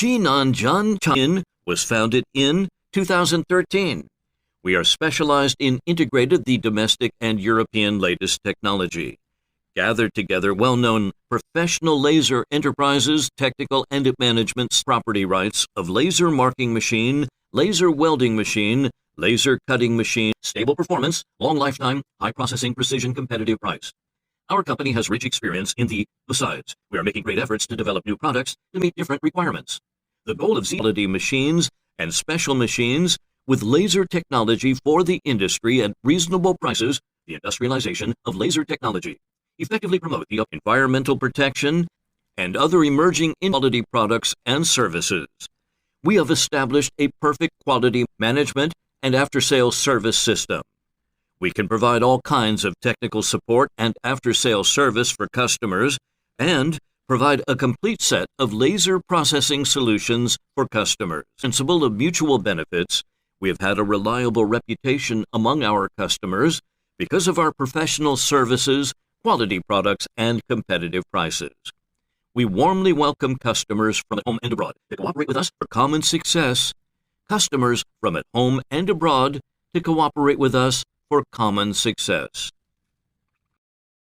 Jinan was founded in 2013. We are specialized in integrated the domestic and European latest technology. Gathered together well-known professional laser enterprises, technical and management property rights of laser marking machine, laser welding machine, laser cutting machine, stable performance, long lifetime, high processing precision, competitive price. Our company has rich experience in besides, we are making great efforts to develop new products to meet different requirements. The goal of quality machines and special machines with laser technology for the industry at reasonable prices, the industrialization of laser technology. Effectively promote the environmental protection and other emerging quality products and services. We have established a perfect quality management and after-sales service system. We can provide all kinds of technical support and after-sales service for customers and provide a complete set of laser processing solutions for customers. Principle of mutual benefits, we have had a reliable reputation among our customers because of our professional services, quality products, and competitive prices. We warmly welcome customers from at home and abroad to cooperate with us for common success. Customers from at home and abroad to cooperate with us for common success.